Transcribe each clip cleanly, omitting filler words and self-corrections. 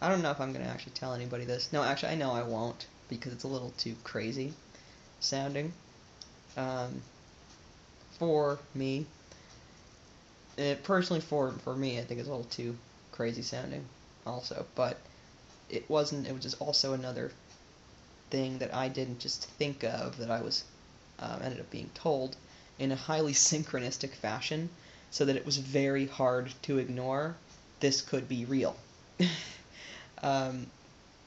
I don't know if I'm going to actually tell anybody this. No, actually, I know I won't, because it's a little too crazy sounding for me. Personally, for me, I think it's a little too crazy sounding also, but it wasn't. It was just also another thing that I didn't just think of, that I was ended up being told in a highly synchronistic fashion, so that it was very hard to ignore. This could be real.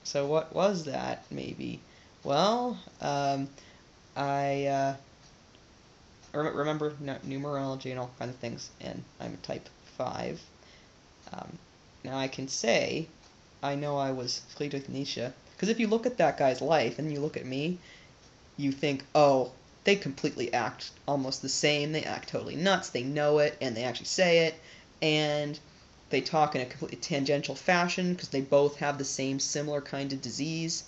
So what was that, maybe? Well, I remember numerology and all kinds of things, and I'm a type 5. Now I can say I know I was Friedrich Nietzsche, because if you look at that guy's life and you look at me, you think, oh, they completely act almost the same. They act totally nuts. They know it, and they actually say it, and they talk in a completely tangential fashion because they both have the same similar kind of disease,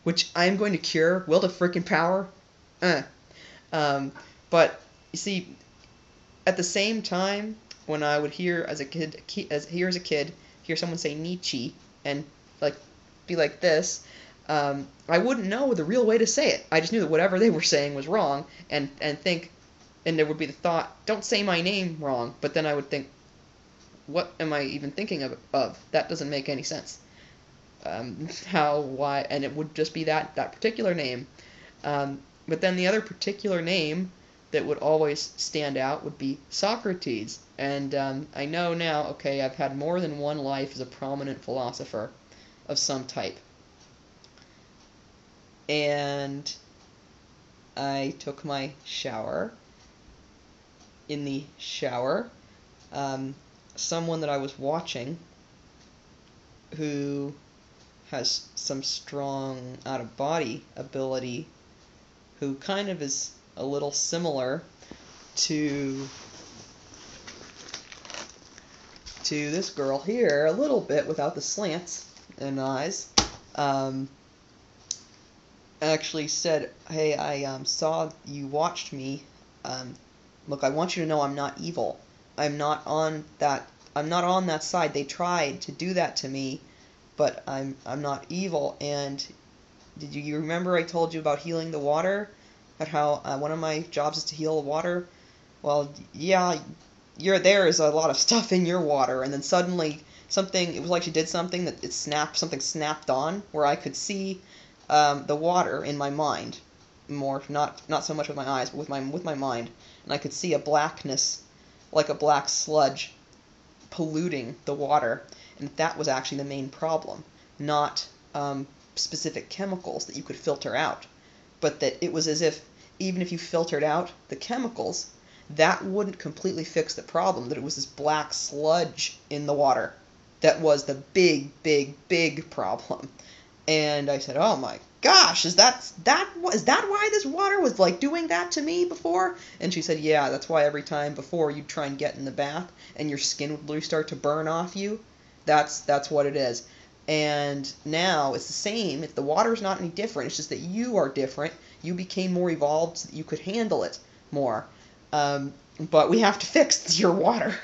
which I'm going to cure. Will to frickin' power. But you see, at the same time, when I would hear as a kid, hear someone say Nietzsche and like be like this, I wouldn't know the real way to say it. I just knew that whatever they were saying was wrong, and think, and there would be the thought, don't say my name wrong. But then I would think, what am I even thinking of? That doesn't make any sense. How, why, and it would just be that particular name. But then the other particular name that would always stand out would be Socrates. And I know now, okay, I've had more than one life as a prominent philosopher of some type. And I took my shower. In the shower, someone that I was watching, who has some strong out-of-body ability, who kind of is a little similar to this girl here, a little bit without the slants in eyes, actually said, hey, I saw you watched me. Look, I want you to know I'm not evil. I'm not on that side. They tried to do that to me, but I'm not evil. And did you remember I told you about healing the water? About how one of my jobs is to heal the water? Well, yeah, there is a lot of stuff in your water. And then suddenly it was like she did something that something snapped on, where I could see the water in my mind, more not so much with my eyes, but with my mind, and I could see a blackness, like a black sludge, polluting the water, and that was actually the main problem, not specific chemicals that you could filter out, but that it was as if even if you filtered out the chemicals, that wouldn't completely fix the problem, that it was this black sludge in the water that was the big problem. And I said, oh my gosh, is that why this water was like doing that to me before? And she said, yeah, that's why every time before you'd try and get in the bath and your skin would really start to burn off you. That's what it is. And now it's the same. The water's not any different. It's just that you are different. You became more evolved so that you could handle it more. But we have to fix your water.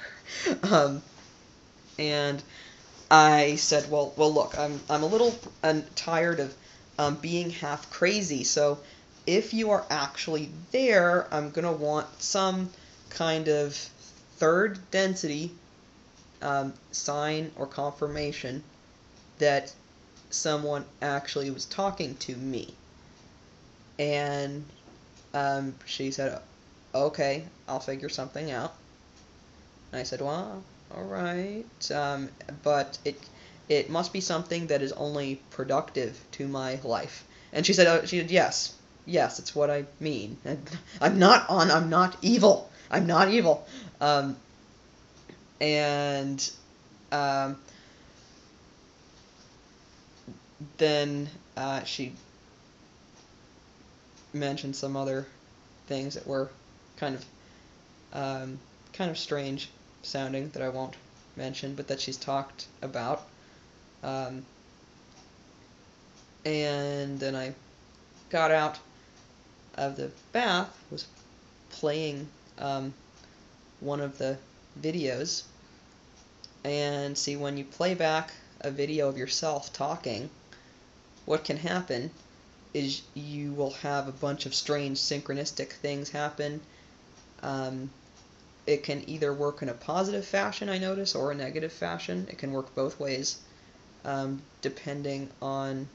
And I said, well, look, I'm a little tired of being half crazy. So if you are actually there, I'm gonna want some kind of third density sign or confirmation that someone actually was talking to me. And she said, okay, I'll figure something out. And I said, well, all right, but it must be something that is only productive to my life. And she said, yes, it's what I mean. And I'm not evil. I'm not evil. And then she mentioned some other things that were kind of strange sounding, that I won't mention, but that she's talked about. And then I got out of the bath, was playing one of the videos, and see, when you play back a video of yourself talking, what can happen is you will have a bunch of strange synchronistic things happen. It can either work in a positive fashion, I notice, or a negative fashion. It can work both ways, depending on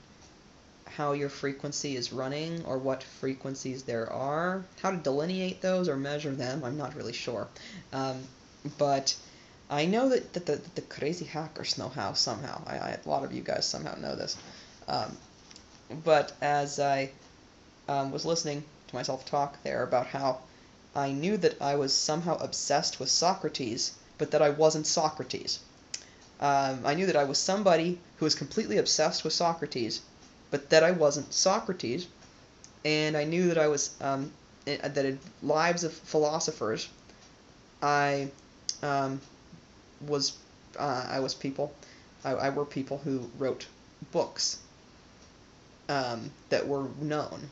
how your frequency is running or what frequencies there are. How to delineate those or measure them, I'm not really sure. But I know that the crazy hackers know how somehow. A lot of you guys somehow know this. But as I was listening to myself talk there about how I knew that I was somehow obsessed with Socrates, but that I wasn't Socrates. I knew that I was somebody who was completely obsessed with Socrates, but that I wasn't Socrates. And I knew that I was that in lives of philosophers, I was people. I were people who wrote books that were known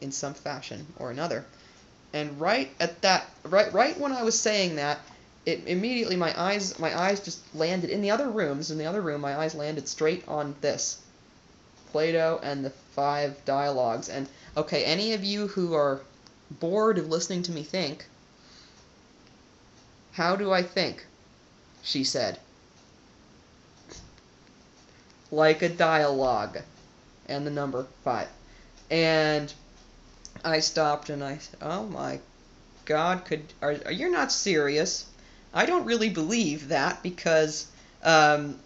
in some fashion or another. And right when I was saying that, it immediately my eyes just landed in the other rooms. In the other room, my eyes landed straight on this, Plato and the 5 dialogues. And okay, any of you who are bored of listening to me think, how do I think? She said. Like a dialogue, and the number 5. And I stopped and I said, "Oh my God, you're not serious? I don't really believe that because and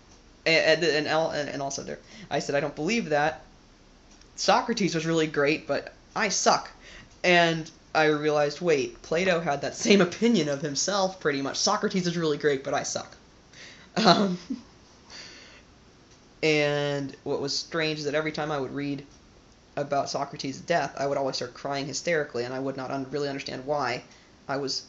also there, I said I don't believe that. Socrates was really great, but I suck." And I realized, wait, Plato had that same opinion of himself pretty much. Socrates is really great, but I suck. And what was strange is that every time I would read about Socrates' death, I would always start crying hysterically, and I would not really understand why I was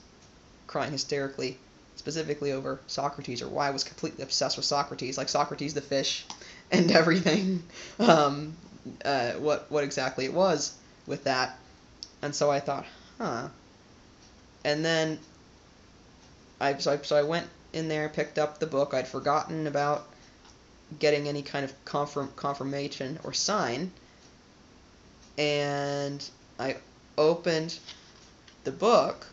crying hysterically, specifically over Socrates, or why I was completely obsessed with Socrates, like Socrates the fish and everything, what exactly it was with that. And so I thought, huh. And then I went in there, picked up the book. I'd forgotten about getting any kind of confirmation or sign, and I opened the book,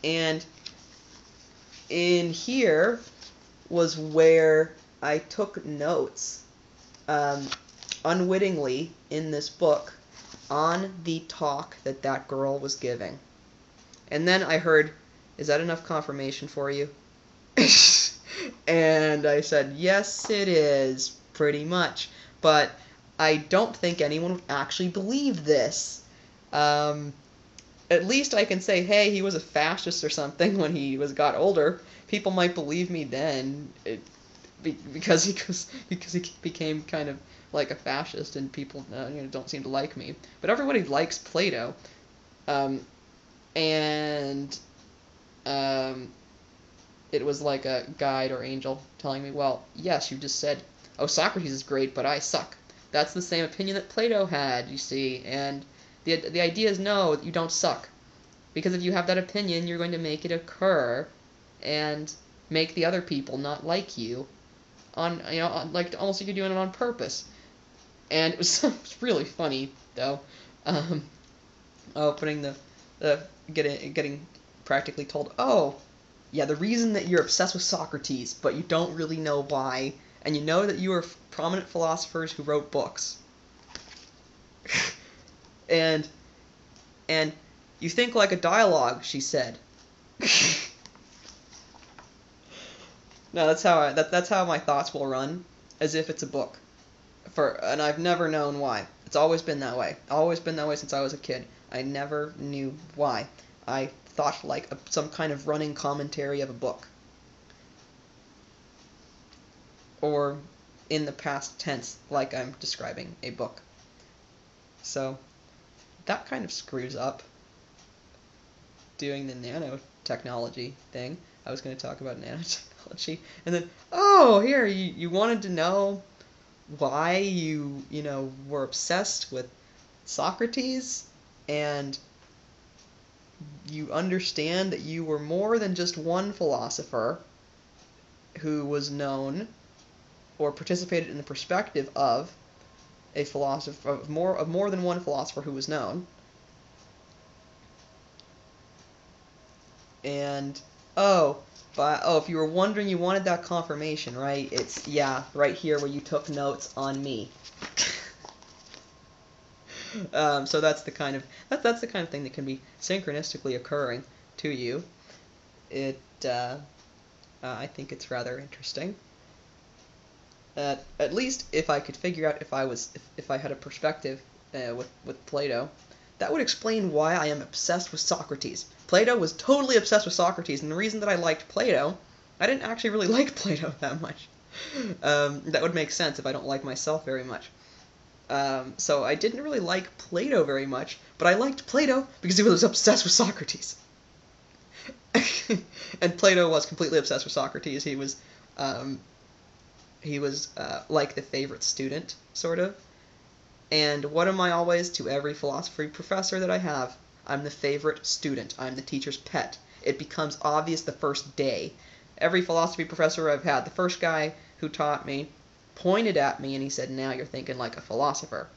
and in here was where I took notes unwittingly in this book on the talk that girl was giving. And then I heard, "Is that enough confirmation for you?" And I said, "Yes, it is, pretty much. But I don't think anyone would actually believe this. At least I can say, hey, he was a fascist or something when he got older. People might believe me then, because he became kind of like a fascist, and people don't seem to like me. But everybody likes Plato, and it was like a guide or angel telling me, well, yes, you just said, oh, Socrates is great, but I suck. That's the same opinion that Plato had, you see, and the idea is, no, you don't suck. Because if you have that opinion, you're going to make it occur and make the other people not like you like almost like you're doing it on purpose." And it was really funny, though, opening getting practically told, oh, yeah, the reason that you're obsessed with Socrates, but you don't really know why, and you know that you are prominent philosophers who wrote books. and you think like a dialogue, she said. No, that's how my thoughts will run, as if it's a book. And I've never known why. It's always been that way. Always been that way since I was a kid. I never knew why. I thought like some kind of running commentary of a book. Or in the past tense, like I'm describing a book. So that kind of screws up doing the nanotechnology thing. I was going to talk about nanotechnology, and then, oh, here, you wanted to know why you were obsessed with Socrates, and you understand that you were more than just one philosopher, who was known or participated in the perspective of a philosopher, of more than one philosopher who was known. And if you were wondering, you wanted that confirmation, right? It's right here where you took notes on me. So that's the kind of thing that can be synchronistically occurring to you. I think it's rather interesting. At least if I could figure out if I had a perspective with Plato, that would explain why I am obsessed with Socrates. Plato was totally obsessed with Socrates, and the reason that I liked Plato, I didn't actually really like Plato that much. That would make sense if I don't like myself very much. So I didn't really like Plato very much, but I liked Plato because he was obsessed with Socrates. And Plato was completely obsessed with Socrates. He was like the favorite student, sort of. And what am I always to every philosophy professor that I have? I'm the favorite student. I'm the teacher's pet. It becomes obvious the first day. Every philosophy professor I've had, the first guy who taught me pointed at me and he said, "Now you're thinking like a philosopher."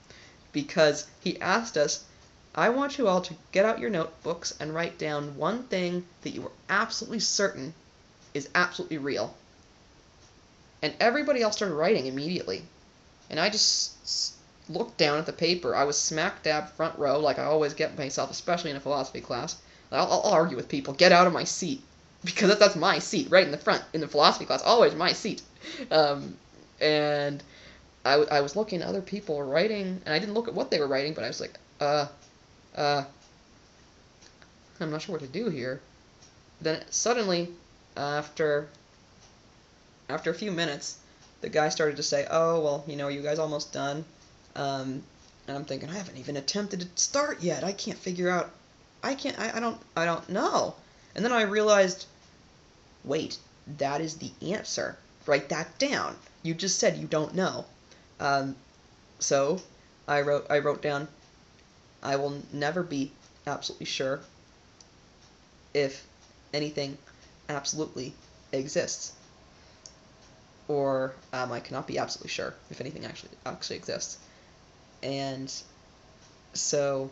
Because he asked us, "I want you all to get out your notebooks and write down one thing that you are absolutely certain is absolutely real." And everybody else started writing immediately. And I just looked down at the paper. I was smack dab front row, like I always get myself, especially in a philosophy class. I'll argue with people, get out of my seat. Because that's my seat, right in the front, in the philosophy class, always my seat. And I was looking at other people writing, and I didn't look at what they were writing, but I was like, I'm not sure what to do here. Then suddenly, after a few minutes, the guy started to say, "Oh, well, are you guys almost done?" And I'm thinking, I haven't even attempted to start yet. I can't figure out. I don't know. And then I realized, wait, that is the answer. Write that down. You just said you don't know. So I wrote down, I will never be absolutely sure if anything absolutely exists. Or I cannot be absolutely sure if anything actually exists. And so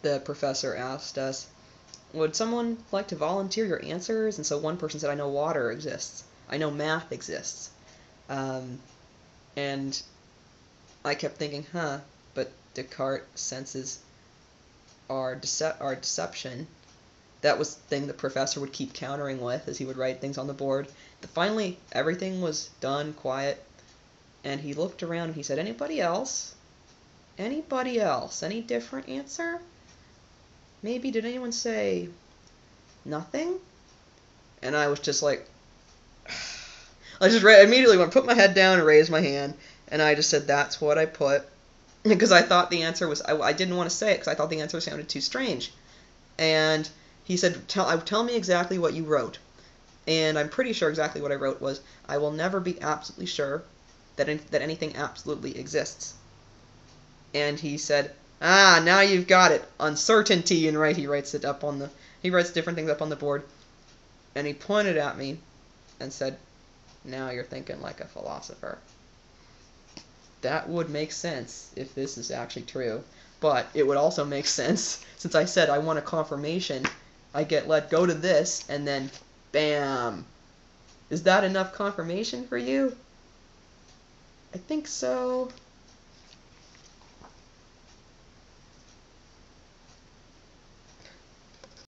the professor asked us, would someone like to volunteer your answers? And so one person said, I know water exists. I know math exists. And I kept thinking, but Descartes' senses are deception. That was the thing the professor would keep countering with as he would write things on the board. Finally, everything was done, quiet, and he looked around and he said, anybody else? Anybody else? Any different answer? Maybe, did anyone say nothing? And I was just like, I just immediately went, put my head down and raised my hand, and I just said, that's what I put, because I thought the answer was, I didn't want to say it because I thought the answer sounded too strange. And he said, tell me exactly what you wrote. And I'm pretty sure exactly what I wrote was, I will never be absolutely sure that anything absolutely exists. And he said, now you've got it. Uncertainty. And he writes different things up on the board. And he pointed at me and said, now you're thinking like a philosopher. That would make sense if this is actually true. But it would also make sense, since I said I want a confirmation, I get let go to this, and then bam. Is that enough confirmation for you? I think so.